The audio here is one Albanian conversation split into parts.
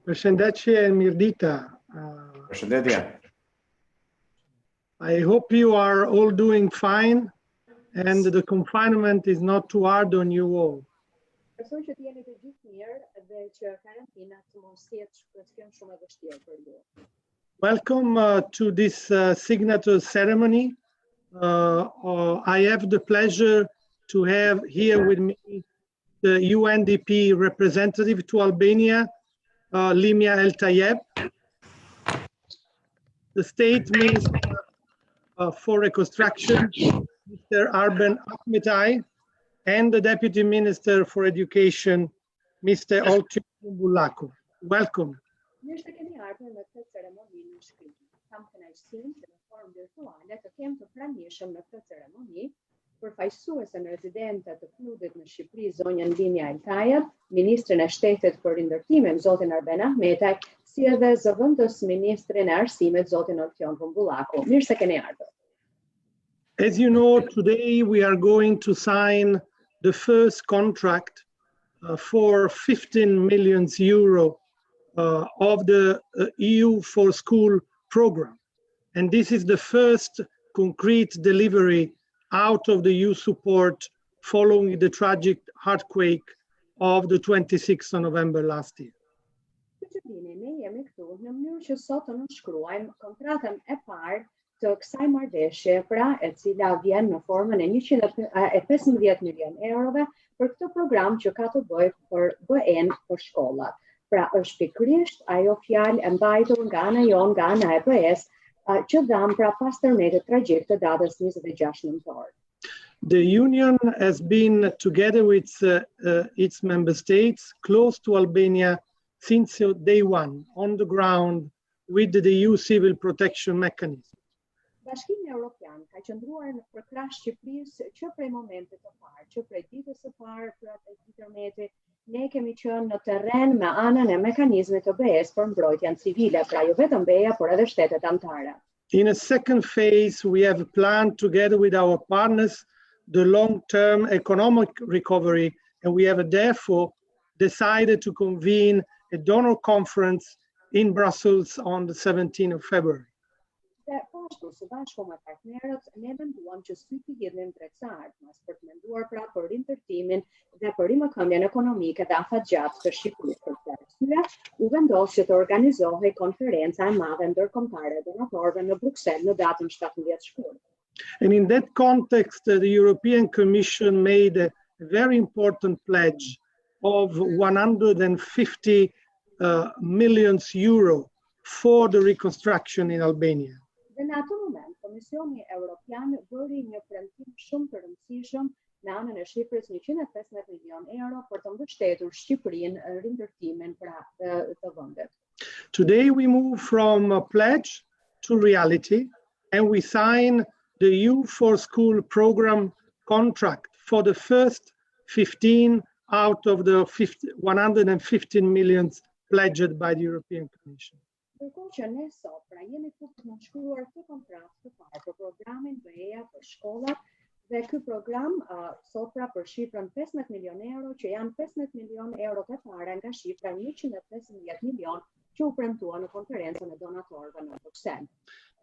Përshëndetje e mirdita. Përshëndetje. I hope you are all doing fine and the confinement is not too hard on you all. Besoj që të jeni të gjithë mirë dhe që karantina të mos jetë shumë e vështirë për ju. Welcome to this signature ceremony. I have the pleasure to have here with me the UNDP representative to Albania, Limia El Tayeb, the State Minister for Reconstruction, Mr. Arben Ahmetai, and the Deputy Minister for Education, Mr. Olti Bullako. Welcome. Mirë se keni ardhur në këtë ceremoni në shkrim. Kam kënaqësinë që në formë virtuale të kem të pranishëm në këtë ceremoni përfaqësuesen rezidente të klubit në Shqipëri, zonjën Limia El Tayeb, Ministrinë e Shtetit për Rindërtimin, zotin Arben Ahmetaj, si edhe zëvendës Ministrinë e Arsimit, zotin Olti Bullako. Mirë se keni ardhur. As you know, today we are going to sign the first contract for 15 million euro of the EU for School program. And this is the first concrete delivery out of the EU support following the tragic earthquake of the 26th of November last year. Ne jemi këtu në mënyrë që sot të nënshkruajmë kontratën e parë të kësaj marrëveshje, pra e cila vjen në formën e 115 milion eurove për këtë program që ka të bëjë për BE-n për shkollat. Pra është pikërisht ajo fjalë e mbajtur nga ana jon, nga ana e BE-s, që dham pra pas tërmetit tragjik të datës 26 nëntor. The Union has been, together with its member states, close to Albania since day one, on the ground with the EU civil protection mechanism. Bashkimi Evropian ka qëndruar në përkrah Shqipërisë që prej momentit të parë, që prej ditës së parë për atë tërmetit, ne kemi qenë në terren me anën e mekanizmit të BE-s për mbrojtjen civile, pra jo vetëm BE-ja, por edhe shtetet anëtare. In a second phase, we have planned together with our partners the long-term economic recovery, and we have therefore decided to convene a donor conference in Brussels on the 17th of February. Dhe pashtu së bashku me partnerët, ne menduam që sy të lidhnim drejt së ardhmes për të menduar pra për rindërtimin dhe për rimëkëmbjen ekonomike dhe afatgjatë të Shqipërisë. Për këtë arsye, u vendos që të organizohej konferenca e madhe ndërkombëtare e donatorëve në Bruksel në datën 17 shkurt. And in that context, the European Commission made a very important pledge of 150 million euro for the reconstruction in Albania. Dhe në atë moment, Komisioni Evropian bëri një premtim shumë të rëndësishëm në anën e Shqipërisë 115 milion euro për të mbështetur Shqipërinë rindërtimin pra të vendit. Today we move from a pledge to reality and we sign the EU for School program contract for the first 15 out of the 115 million pledged by the European Commission. Ndërkohë që ne sot pra jemi këtu për të nënshkruar këtë kontratë të parë për programin BE-ja për shkollat dhe ky program sot pra për shifrën 15 milion euro që janë 15 milion euro të para nga shifra 115 milion që u premtua në konferencën e donatorëve në Bruksel.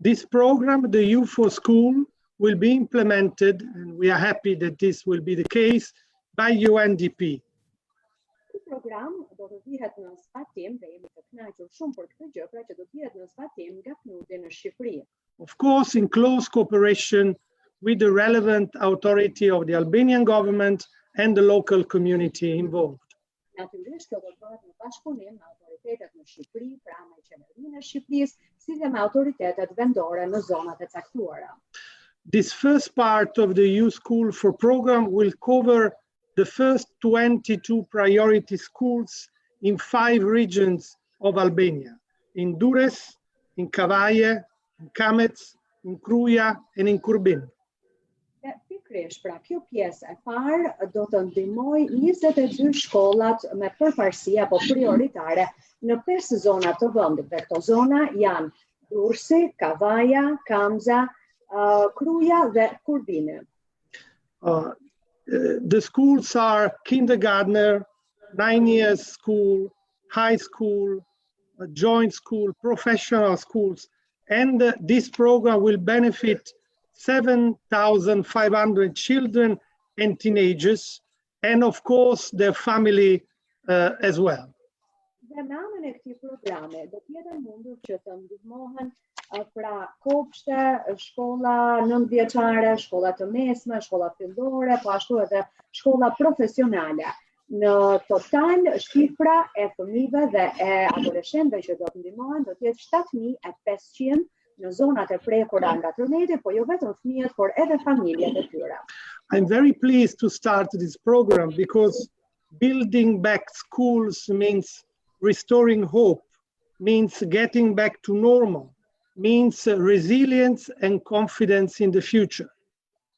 This program, the EU for School, will be implemented, and we are happy that this will be the case, by UNDP. Program do të vihet në zbatim dhe jemi të kënaqur shumë për këtë gjë, pra që do të vihet në zbatim nga knudi në Shqipëri. Of course, in close cooperation with the relevant authority of the Albanian government and the local community involved. Natyrisht kjo do të bëhet në bashkëpunim me autoritetet në Shqipëri, pra me qeverinë e Shqipërisë, si dhe me autoritetet vendore në zonat e caktuara. This first part of the EU School for program will cover the first 22 priority schools in 5 regions of Albania, in Durrës, in Kavaje, in Kamec, in Kruja, and in Kurbin. Pikërisht, pra kjo pjesë e parë do të ndihmojë 22 shkollat me përparësi apo prioritare në 5 zona të vendit. Dhe këto zona janë Durrësi, Kavaja, Kamza, Kruja dhe Kurbini. The schools are kindergartner, 9 years school, high school, joint school, professional schools, and this program will benefit 7,500 children and teenagers, and of course their family as well. Dhe në anën e këtij programi do të jetë mundur që të ndihmohen pra kopshte, shkolla nëntëvjeçare, shkolla të mesme, shkolla fillore, po ashtu edhe shkolla profesionale. Në total shifra e fëmijëve dhe e adoleshentëve që do të ndihmohen do të jetë 7.500 në zonat e prekura nga tërmeti, po jo vetëm fëmijët, por edhe familjet e tyre. I'm very pleased to start this program because building back schools means restoring hope, means getting back to normal, means resilience and confidence in the future.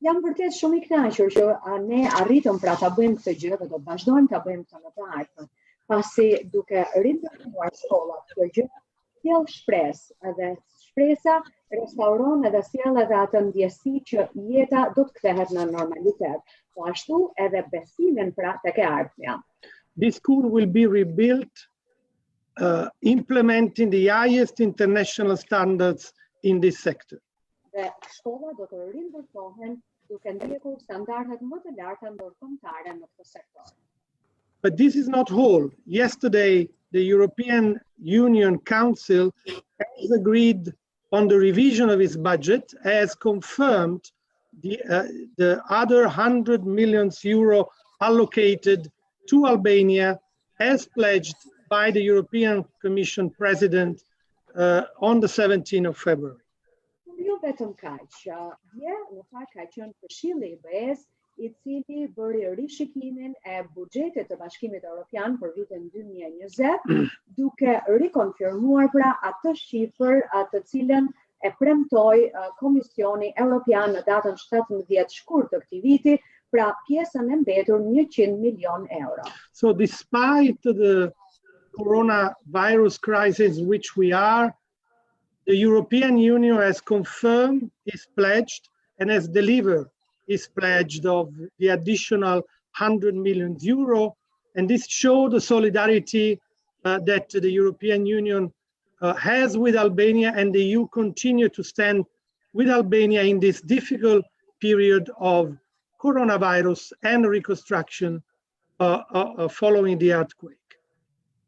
Jam vërtet shumë I kënaqur që ne arritëm pra ta bëjmë këtë gjë dhe do të vazhdojmë ta bëjmë këtë në të ardhmen. Pasi duke rindërtuar skollat këtë gjë, sjell shpresë, edhe shpresa restauron edhe sjell edhe atë ndjesi që jeta do të kthehet në normalitet, po ashtu edhe besimin pra tek e ardhmja. This school will be rebuilt implementing the highest international standards in this sector. Dhe shkolla do të rindërtohen duke ndjekur standardet më të larta ndërkombëtare në këtë sektor. But this is not all. Yesterday, the European Union Council has agreed on the revision of its budget, has confirmed the other 100 million euro allocated to Albania as pledged by the European Commission President on the 17th of February. Jo vetëm kaq, dje në fakt ka qenë Këshilli I BE-s I cili bëri rishikimin e buxhetit të Bashkimit Evropian për vitin 2020, duke rikonfirmuar pra atë shifër të cilën e premtoi Komisioni Evropian në datën 17 shkurt të këtij viti, pra pjesën e mbetur 100 milion euro. So despite the coronavirus crisis in which we are, the European Union has confirmed its pledge and has delivered its pledge of the additional 100 million euro, and this shows the solidarity that the European Union has with Albania, and the EU continue to stand with Albania in this difficult period of coronavirus and reconstruction following the earthquake.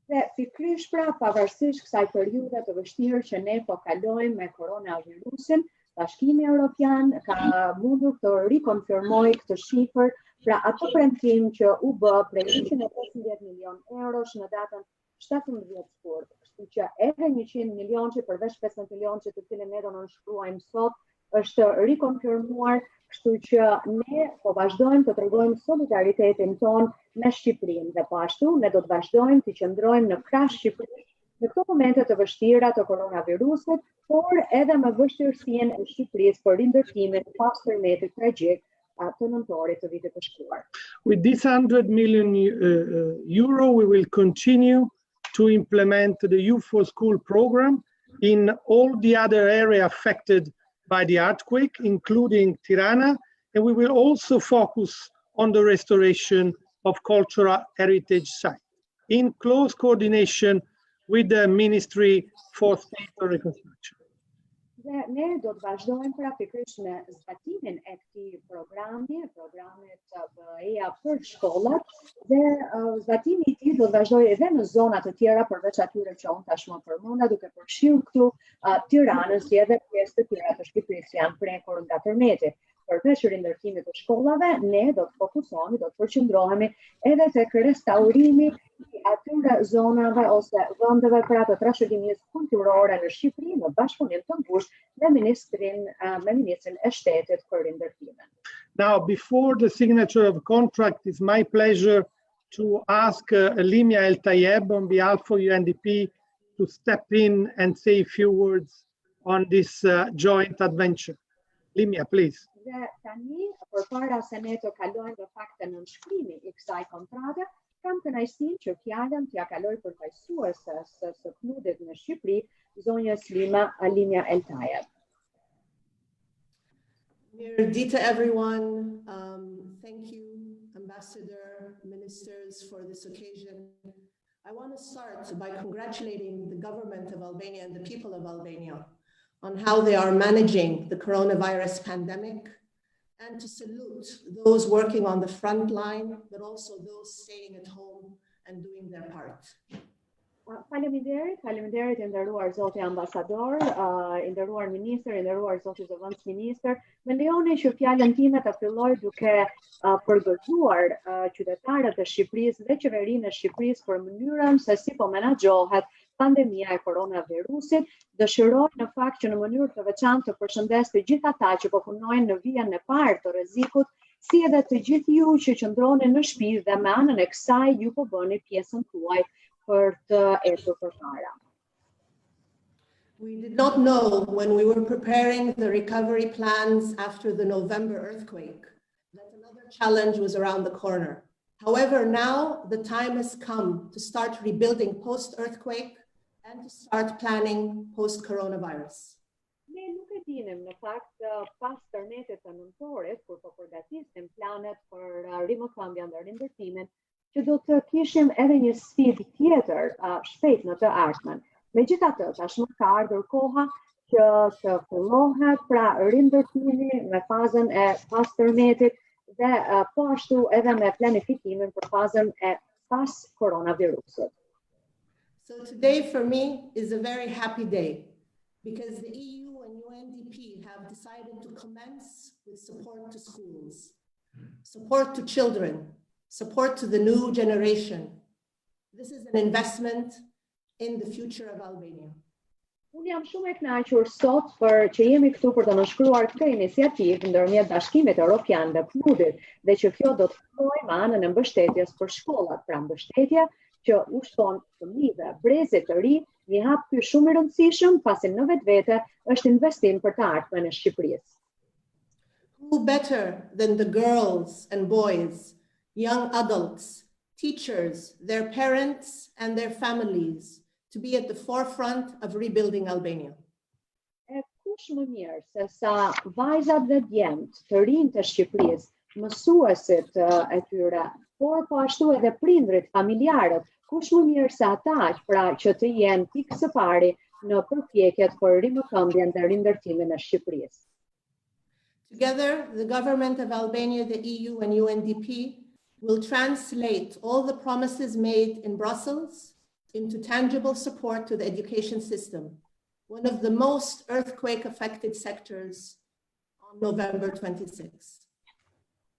Dhe pikërisht pra pavarësisht kësaj periudhe të vështirë që ne po kalojmë me koronavirusin, Bashkimi Evropian ka mundur të rikonfirmojë këtë shifër, pra atë premtim që u bë prej 115 milion eurosh në datën 17 shkurt. Kështu që edhe 100 milion që përveç 15 milion që të cilën ne do nënshkruajmë sot është rikonfirmuar, kështu që ne po vazhdojmë të tregojmë solidaritetin ton me Shqipërinë dhe po ashtu ne do të vazhdojmë të qëndrojmë në krah Shqipërisë në këto momente të vështira të koronavirusit, por edhe me vështirësinë e Shqipërisë për rindërtimin pas tërmetit tragjik të nëntorit të vitit të shkuar. With this 100 million euro, we will continue to implement the Youth for School program in all the other areas affected by the earthquake, including Tirana, and we will also focus on the restoration of cultural heritage sites in close coordination with the Ministry for State Reconstruction. Dhe ne do të vazhdojmë pra pikërisht në zbatimin e këtij programit BE-ja për shkollat, dhe zbatimi I tij do të vazhdojë edhe në zona të tjera përveç atyre që unë tashmë përmenda, duke përfshirë këtu Tiranën si edhe pjesë të tjera të Shqipërisë janë prekur nga tërmeti. Përveç rindërtimit të shkollave, ne do të fokusohemi, do të përqendrohemi edhe tek restaurimi I atyre zonave ose vendeve pra të trashëgimisë kulturore në Shqipëri në bashkëpunim të ngushtë me ministrinë e shtetit për rindërtimin. Now, before the signature of the contract, it's my pleasure to ask Limia El Tayeb on behalf of UNDP to step in and say a few words on this joint adventure. Limia, please. Dhe tani, përpara se ne të kalojmë në fakt të nënshkrimi I kësaj kontrate, kam kënaqësinë që fjalën t'ia kaloj përfaqësuesës së PNUD-it në Shqipëri, zonjës Limia El Tayeb. Dear Dita, everyone, thank you, Ambassador, ministers, for this occasion. I want to start by congratulating the government of Albania and the people of Albania on how they are managing the coronavirus pandemic, and to salute those working on the front line, but also those staying at home and doing their part. Faleminderit, i nderuar zoti ambasador, i nderuar ministër, i nderuar zoti zëvendësministër. Më lejoni që fjalën time të filloj duke përgëzuar qytetarët e Shqipërisë dhe qeverinë e Shqipërisë për mënyrën se si po menaxhohet pandemia e koronavirusit. Dëshiroj në fakt që në mënyrë të veçantë të përshëndes të gjithë ata që po punojnë në vijën e parë të rrezikut, si edhe të gjithë ju që qëndroni në shtëpi dhe me anën e kësaj ju po bëni pjesën tuaj për të ecur përpara. We did not know when we were preparing the recovery plans after the November earthquake that another challenge was around the corner. However, now the time has come to start rebuilding post-earthquake and to start planning post-coronavirus. Ne nuk e dinim në fakt pas termetit të nëntorit, kur po përgatisim planet për rimëkëmbjen dhe rindërtimin, që do të kishim edhe një sfidë tjetër shpejt në të ardhmen. Megjithatë, tashmë ka ardhur koha që të fillohet pra rindërtimi me fazën e pas termetit dhe po ashtu edhe me planifikimin për fazën e pas koronavirusit. So today for me is a very happy day because the EU and UNDP have decided to commence with support to schools, support to children, support to the new generation. This is an investment in the future of Albania. Unë jam shumë e kënaqur sot për që jemi këtu për të nënshkruar këtë iniciativë ndërmjet Bashkimit Evropian dhe PNUD-it dhe që kjo do të fillojë me anën e mbështetjes për shkollat, pra mbështetje që ushton fëmijëve, brezit të ri, një hap ky shumë i rëndësishëm, pasi në vetvete është investim për të ardhmen e Shqipërisë. Who better than the girls and boys, young adults, teachers, their parents and their families to be at the forefront of rebuilding Albania? E kush më mirë se sa vajzat dhe djemt të rinj të Shqipërisë, mësuesit e tyre, por po ashtu edhe prindrit, familjarët, kush më mirë se ata pra që të jenë pikë së pari në përpjekjet për rimëkëmbjen dhe rindërtimin e Shqipërisë. Together, the government of Albania, the EU and UNDP will translate all the promises made in Brussels into tangible support to the education system, one of the most earthquake-affected sectors on November 26.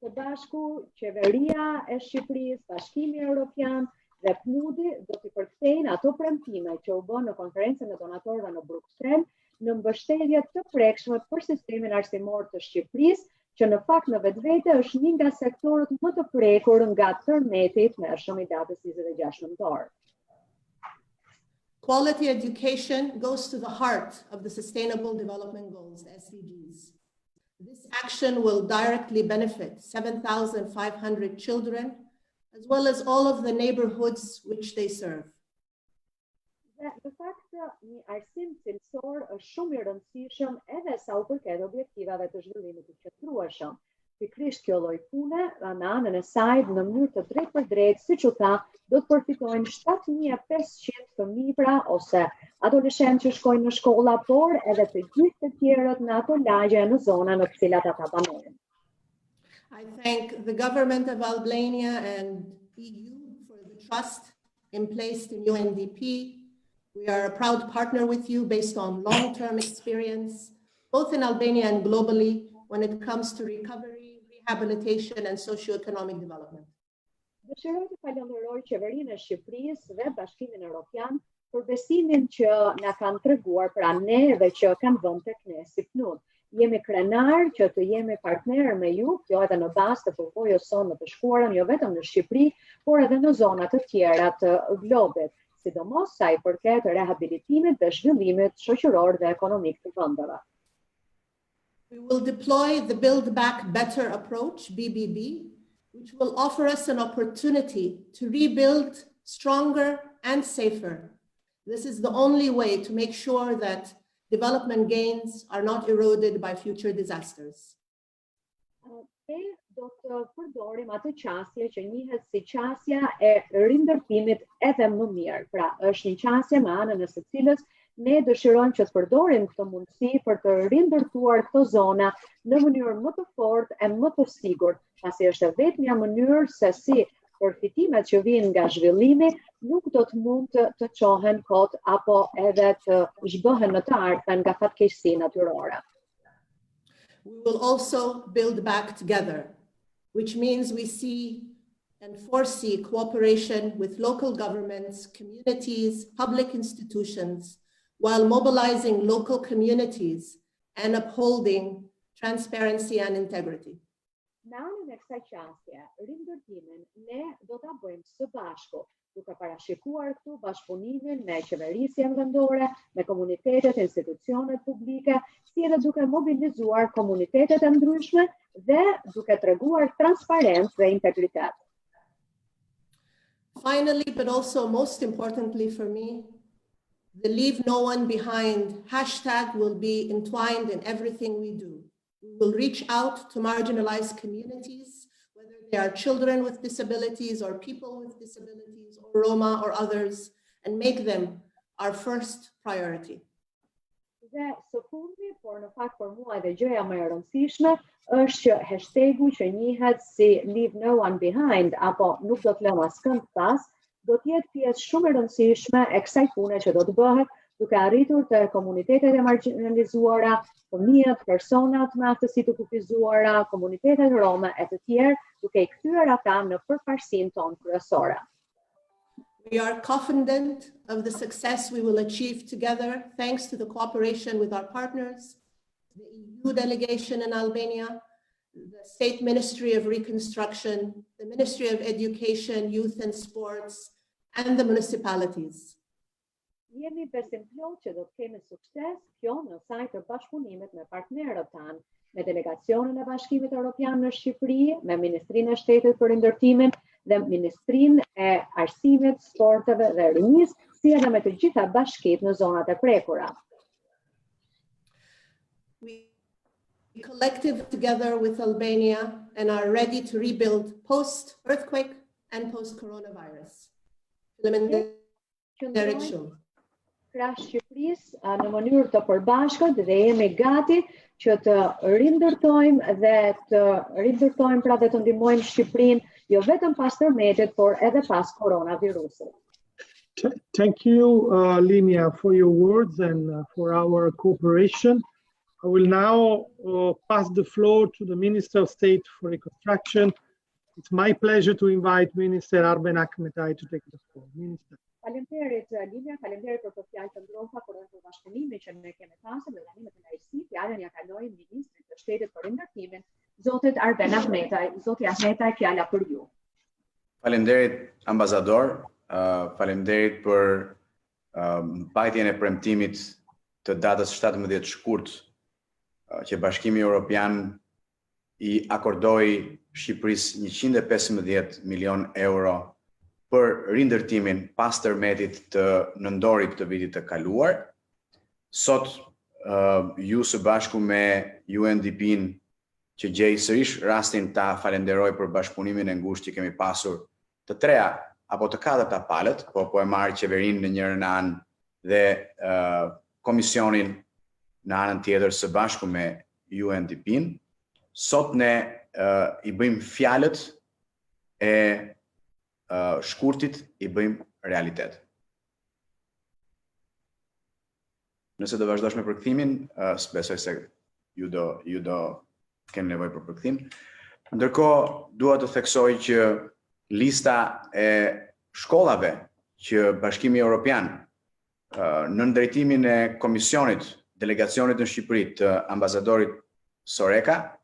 Së bashku, qeveria e Shqipërisë, Bashkimi Evropian dhe PNUD-i do t'i përkthejnë ato premtime që u bën në konferencën e donatorëve në Bruksel në mbështetje të prekshme për sistemin arsimor të Shqipërisë, që në fakt në vetvete është një nga sektorët më të prekur nga tërmetit merrshëm i datës 26 nëntor. Quality education goes to the heart of the Sustainable Development Goals, the SDGs. This action will directly benefit 7,500 children, as well as all of the neighborhoods which they serve. Në fakt, një arsim cilësor është shumë i rëndësishëm edhe sa u përket objektivave të zhvillimit të qëndrueshëm. Pikërisht kjo lloj pune, në anën e saj, në mënyrë të drejtë për drejtë, siç u tha, do të përfitojnë 7.500 fëmijë pra ose adoleshentë që shkojnë në shkolla, por edhe të gjithë të tjerët në ato lagje në zona në të cilat ata banojnë. I thank the government of Albania and EU for the trust placed in UNDP. We are a proud partner with you based on long-term experience, both in Albania and globally, when it comes to recovery, rehabilitation, and socio-economic development. Dëshiroj të falenderoj qeverinë e Shqipërisë dhe Bashkimin Evropian për besimin që na kanë treguar pra ne dhe që kanë vënë tek ne si PNUD. Jemi krenar që të jemi partner me ju, kjo edhe në bazë të përvojës sonë të shkuarën, jo vetëm në Shqipëri, por edhe në zonat të tjera të globit, sidomos sa i përket rehabilitimit dhe zhvillimit shoqëror dhe ekonomik të vendeve. We will deploy the Build Back Better approach, BBB, which will offer us an opportunity to rebuild stronger and safer. This is the only way to make sure that development gains are not eroded by future disasters. Ne do të përdorim atë qasje që njihet si qasja e rindërtimit edhe më mirë. Pra, është një qasje me anën e së cilës ne dëshirojmë që të përdorim këtë mundësi për të rindërtuar këto zona në mënyrë më të fortë e më të sigurt, pasi është e vetmja mënyrë se si përfitimet që vijnë nga zhvillimi nuk do të mund të çohen kot apo edhe të zhbëhen në të ardhmen nga fatkeqësi natyrore. We will also build back together, which means we see and foresee cooperation with local governments, communities, public institutions, while mobilizing local communities and upholding transparency and integrity. Në anën e kësaj qasje, rindërtimin ne do ta bëjmë së bashku, duke parashikuar këtu bashkëpunimin me qeverisjen vendore, me komunitetet, institucionet publike, si edhe duke mobilizuar komunitetet e ndryshme dhe duke treguar transparencë dhe integritet. Finally, but also most importantly for me, the leave no one behind hashtag will be entwined in everything we do. We will reach out to marginalized communities, whether they are children with disabilities or people with disabilities or Roma or others, and make them our first priority. Dhe së fundi, por në fakt për mua edhe gjëja më e rëndësishme, është që hashtag-u që njihet si leave no one behind apo nuk do të lëmë askënd pas, do të jetë pjesë shumë e rëndësishme e kësaj pune që do të bëhet, duke arritur të komunitetet e marginalizuara, fëmijët, personat me aftësi të kufizuara, komunitetet rome e të tjerë, duke I kthyer ata në përparësinë tonë kryesore. We are confident of the success we will achieve together thanks to the cooperation with our partners, the EU delegation in Albania, the State Ministry of Reconstruction, the Ministry of Education, Youth and Sports, and the municipalities. Jemi besim plot që do të kemi sukses kjo në saj të bashkëpunimit me partnerët tanë, me delegacionin e Bashkimit Evropian në Shqipëri, me ministrinë e shtetit për ndërtimin dhe ministrinë e arsimit, sporteve dhe rinisë, si edhe me të gjitha bashkitë në zonat e prekura. We collective together with Albania and are ready to rebuild post-earthquake and post-coronavirus. Faleminderit shumë. Krahas Shqipërisë në mënyrë të përbashkët dhe jemi gati që të rindërtojmë pra dhe të ndihmojmë Shqipërinë jo vetëm pas tërmetit, por edhe pas koronavirusit. Thank you, Linia, for your words and for our cooperation. I will now pass the floor to the Minister of State for Reconstruction. It's my pleasure to invite Minister Arben Akmetaj to take the floor. Minister. Faleminderit Linia, faleminderit për të fjalë të ngrohta për të bashkëpunimin që ne kemi pasur me dhënimet e lajësi. Fjalën ja kaloj Ministrit të Shtetit për Rindërtimin, Zotit Arben Akmetaj. Zoti Akmetaj, fjala për ju. Faleminderit Ambasador, faleminderit për mbajtjen e premtimit të datës 17 shkurt që Bashkimi Evropian I akordoi Shqipërisë 115 milion euro për rindërtimin pas tërmetit të nëntorit të vitit të kaluar. Sot ju së bashku me UNDP-n që gjej sërish rastin ta falenderoj për bashkëpunimin e ngushtë që kemi pasur të treja apo të katërta palët, po e marrë qeverinë në njërën anë dhe komisionin në anën tjetër së bashku me UNDP-n. Sot ne I bëjmë fjalët e shkurtit I bëjmë realitet. Nëse do vazhdosh me përkthimin, besoj se ju do keni nevojë për përkthim. Ndërkohë, dua të theksoj që lista e shkollave që Bashkimi Evropian në ndërtimin e komisionit delegacionit në Shqipëri të Ambasadorit Soreca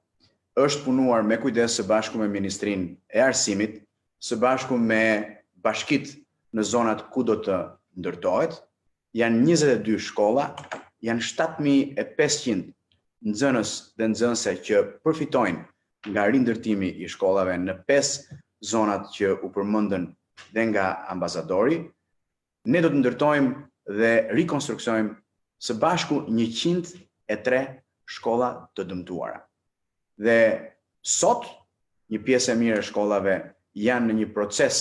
është punuar me kujdes së bashku me ministrinë e arsimit, së bashku me bashkit në zonat ku do të ndërtohet. Janë 22 shkolla, janë 7500 nxënës dhe nxënëse që përfitojnë nga rindërtimi I shkollave në 5 zonat që u përmendën dhe nga Ambasadori. Ne do të ndërtojmë dhe rikonstruksojmë së bashku 103 shkolla të dëmtuara. Dhe sot një pjesë e mirë e shkollave janë në një proces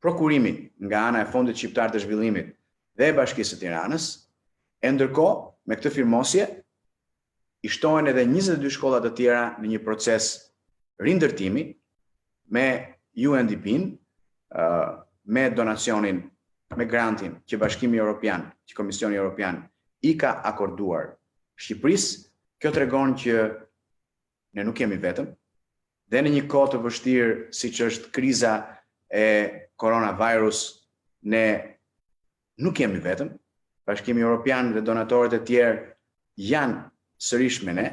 prokurimi nga ana e Fondit Shqiptar të Zhvillimit dhe e Bashkisë së Tiranës, e ndërkohë me këtë firmosje i shtohen edhe 22 shkolla të tjera në një proces rindërtimi me UNDP-n, me donacionin, me grantin që Bashkimi Evropian, që Komisioni Evropian i ka akorduar Shqipërisë. Kjo tregon që ne nuk jemi vetëm, dhe në një kohë të vështirë siç është kriza e koronavirus, ne nuk jemi vetëm. Bashkimi Evropian dhe donatorët e tjerë janë sërish me ne.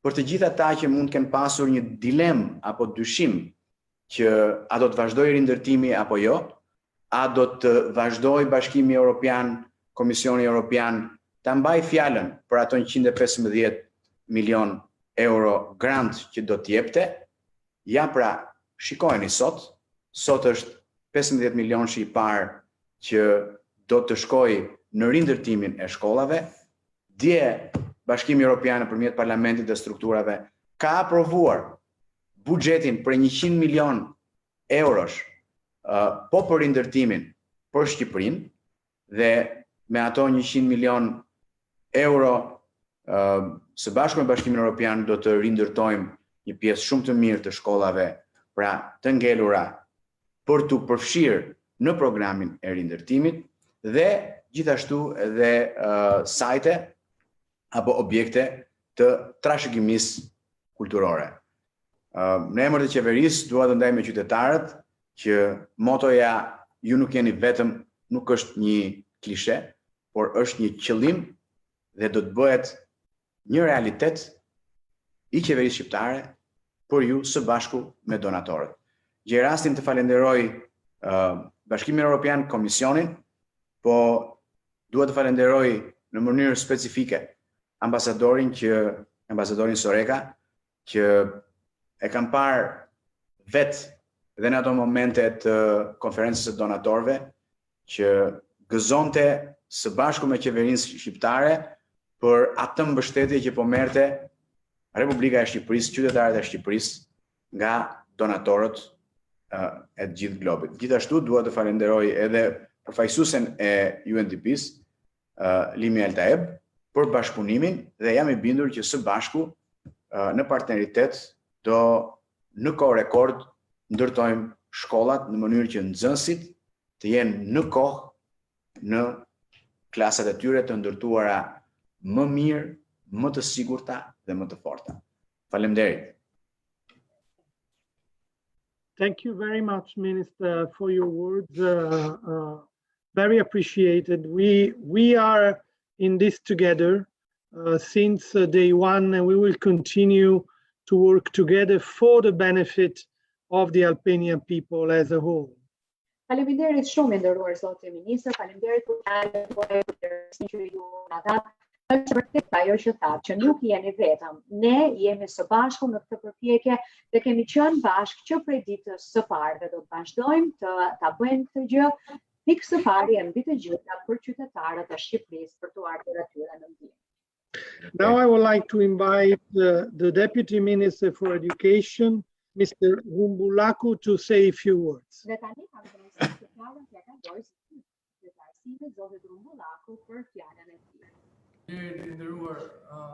Për të gjithë ata që mund të kenë pasur një dilemë apo dyshim që a do të vazhdojë rindërtimi apo jo, a do të vazhdojë Bashkimi Evropian, Komisioni Evropian ta mbajë fjalën për ato 115 milion euro grant që do të jepte, ja pra shikojeni sot është 15 milion i parë që do të shkojë në rindërtimin e shkollave. Dje Bashkimi Evropian nëpërmjet parlamentit dhe strukturave ka aprovuar buxhetin për 100 milion eurosh po për rindërtimin për Shqipërinë, dhe me ato 100 milion euro së bashku me Bashkimin Evropian do të rindërtojmë një pjesë shumë të mirë të shkollave, pra të ngelura për të përfshirë në programin e rindërtimit, dhe gjithashtu edhe sajte apo objekte të trashëgimisë kulturore. Në emër të qeverisë dua të ndaj me qytetarët që motoja ju nuk jeni vetëm nuk është një klishe, por është një qëllim dhe do të bëhet një realitet i qeverisë shqiptare për ju së bashku me donatorët. Gjej rastin të falenderoj Bashkimin Evropian, Komisionin, po dua të falenderoj në mënyrë specifike Ambasadorin Soreca, që e kam parë vetë dhe në ato momente të konferencës së donatorëve, që gëzonte së bashku me qeverinë shqiptare për atë mbështetje që po merrte Republika e Shqipërisë, qytetarët e Shqipërisë nga donatorët e gjithë globit. Gjithashtu dua të falenderoj edhe përfaqësuesen e UNDP-s, Limi Altaeb, për bashkëpunimin, dhe jam i bindur që së bashku në partneritet do në kohë rekord ndërtojmë shkollat në mënyrë që nxënësit të jenë në kohë në klasat e tyre të ndërtuara më mirë, më të sigurta dhe më të forta. Faleminderit. Thank you very much, Minister, for your words. Very appreciated. We are in this together since day one, and we will continue to work together for the benefit of the Albanian people as a whole. Faleminderit shumë nderuar zoti ministër, faleminderit për fjalët tuaja që ju na dha. Është vërtet ajo që thatë, që nuk jeni vetëm. Ne jemi së bashku në këtë përpjekje dhe kemi qenë bashkë që prej ditës së parë dhe do të vazhdojmë ta bëjmë këtë gjë. Pikë së pari e mbi të gjitha për qytetarët e Shqipërisë për të ardhur atyre në ndjenjë. Now I would like to invite the Deputy Minister for Education, Mr. Humbulaku, to say a few words. Dhe tani kam dhënë fjalën tek Ambasadori zotit Humbulaku për fjalën e tij. Nderuar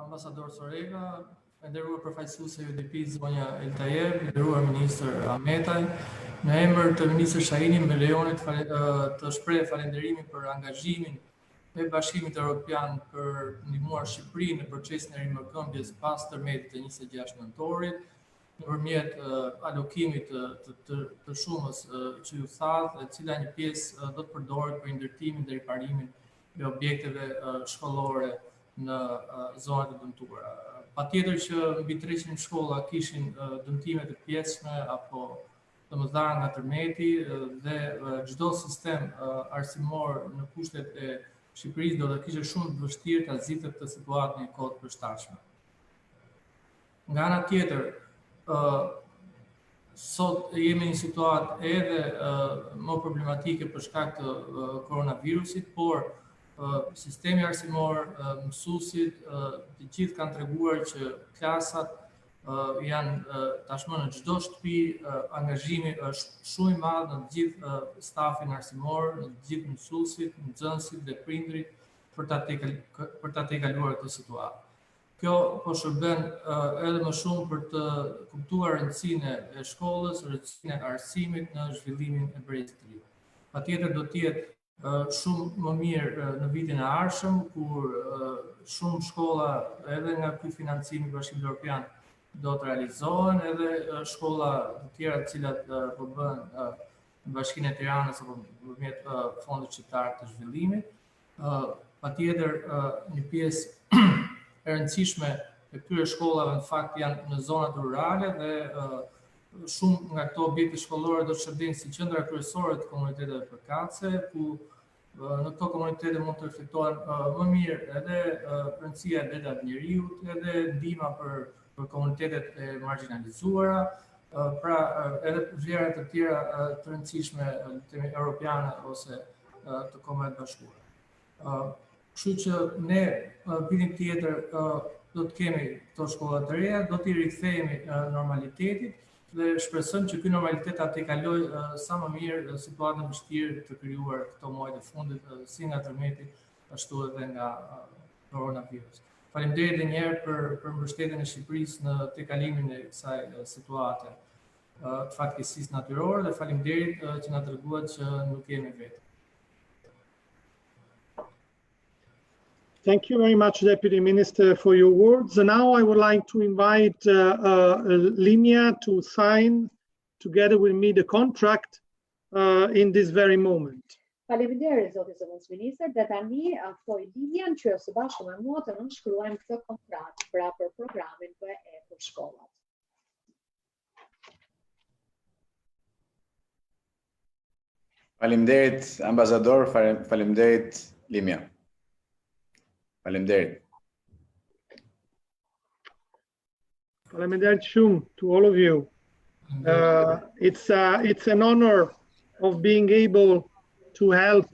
Ambasador Soreca, nderuar përfaqësuese e UNDP-s zonja Eltajer, nderuar ministër Ahmetaj, në emër të ministrit Shahinin me lejonit të shpreh falënderimin për angazhimin e Bashkimit Evropian për ndihmuar Shqipërinë në procesin e rimërkëmbjes pas tërmetit të 26 nëntorit, nëpërmjet alokimit të shumës që ju thatë, e cila një pjesë do të përdoret për ndërtimin dhe riparimin e objekteve shkollore në zonat e dëmtuara. Patjetër që mbi 300 shkolla kishin dëmtime të pjesshme apo domethënë nga tërmeti, dhe çdo sistem arsimor në kushtet e Shqipërisë do të kishte shumë të vështirë ta zgjidhte këtë situatë në kohë të përshtatshme. Nga ana tjetër, sot jemi në një situatë edhe më problematike për shkak të koronavirusit, por sistemi arsimor, mësuesit, të gjithë kanë treguar që klasat janë tashmë në çdo shtëpi, angazhimi është shumë i madh në të gjithë stafin arsimor, në të gjithë mësuesit, nxënësit dhe prindrit për ta tejkaluar këtë situatë. Kjo po shërben edhe më shumë për të kuptuar rëndësinë e shkollës, rëndësinë e arsimit në zhvillimin e brezit të ri. Patjetër do të jetë shumë më mirë në vitin e ardhshëm, kur shumë shkolla edhe nga ky financimi i Bashkimit Evropian do të realizohen, edhe shkolla të tjera të cilat po bëhen në Bashkinë e Tiranës apo nëpërmjet fondit shqiptar të zhvillimit. Patjetër një pjesë e rëndësishme e këtyre shkollave në fakt janë në zonat rurale dhe shumë nga këto objekte shkollore do të shërbejnë si qendra kryesore të komuniteteve përkatëse, ku në këto komunitete mund të reflektohen më mirë edhe rëndësia e drejtave të njerëzit, edhe ndihma për komunitetet e marginalizuara, pra edhe vlerat të tjera të rëndësishme të europiane ose të Kombeve Bashkuara. Kështu që ne vitin tjetër do të kemi këto shkolla të reja, do t'i rikthehemi normalitetit dhe shpresojmë që ky normalitet ta tejkalojë sa më mirë situatën e vështirë të krijuar këto muaj të fundit si nga tërmeti ashtu edhe nga koronavirusi. Faleminderit edhe një herë për mbështetjen e Shqipërisë në tejkalimin e kësaj situate të fatkeqësisë natyrore dhe faleminderit që na treguat që nuk jemi vetë. Thank you very much, Deputy Minister, for your words. And now I would like to invite Limia to sign together with me the contract in this very moment. Faleminderit zoti zëvendës ministër, dhe tani ftoj Lilian që së bashku me mua të nënshkruajmë këtë kontratë pra për programin bëhet për shkollat. Faleminderit ambasador, faleminderit Limia. Faleminderit. Faleminderit shumë to all of you. It's an honor of being able to help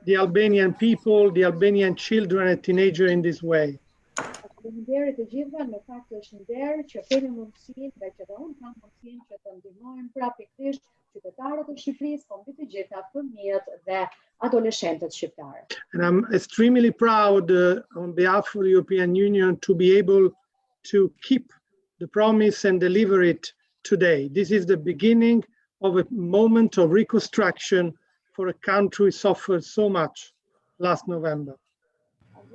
the Albanian people, the Albanian children and teenagers in this way. Faleminderit të gjithëve, në fakt është nder që kemi mundësinë dhe që dhe unë kam mundësinë që të ndihmojmë pikërisht qytetarët e Shqipërisë, po mbi të gjitha fëmijët dhe adoleshentët shqiptarë. And I'm extremely proud on behalf of the European Union to be able to keep the promise and deliver it today. This is the beginning of a moment of reconstruction for a country suffered so much last November.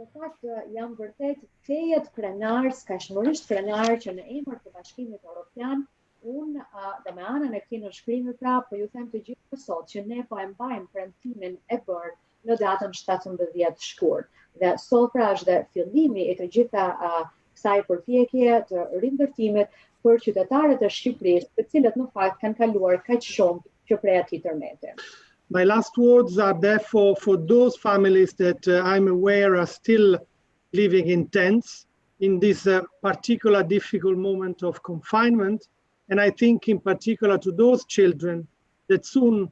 Në fakt jam vërtet tejet krenar, skajshmërisht krenar që në emër të Bashkimit Evropian unë dhe me anën e këtij nënshkrimi pra po ju them të gjithë sot që ne po e mbajmë premtimin e bërë në datën 17 shkurt. Dhe sot pra është dhe fillimi i të gjitha kësaj përpjekje të rindërtimit për qytetarët e Shqipërisë, të cilët në fakt kanë kaluar kaq shumë që prej atij tërmeti. My last words are therefore for those families that I'm aware are still living in tents in this particular difficult moment of confinement. And I think in particular to those children that soon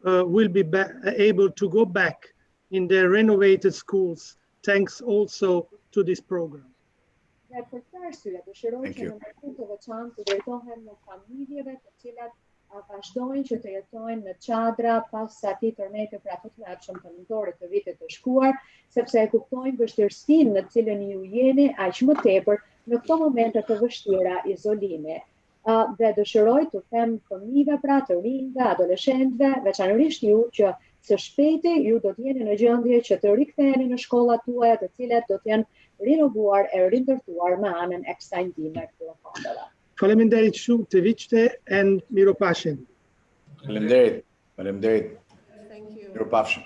will be able to go back in their renovated schools, thanks also to this program. Dhe për këtë arsye dëshiroj që në mënyrë të veçantë të drejtohem në familjeve të cilat vazhdojnë që të jetojnë në çadra pas atij tërmeti pra të tmerrshëm të nëntorit të vitit të shkuar, sepse e kuptojnë vështirësinë në të cilën ju jeni aq më tepër në këto momente të vështira izolimi. Dhe dëshiroj të them fëmijëve pra të rinjve, adoleshentëve, veçanërisht ju që së shpejti ju do të jeni në gjendje që të riktheheni në shkollat tuaja, të cilat do të jenë rinovuar e rindërtuar me anën e kësaj ndihme këtyre fondeve. Faleminderit shumë të viçte and miropafshim. Faleminderit. Thank you. Miropafshim.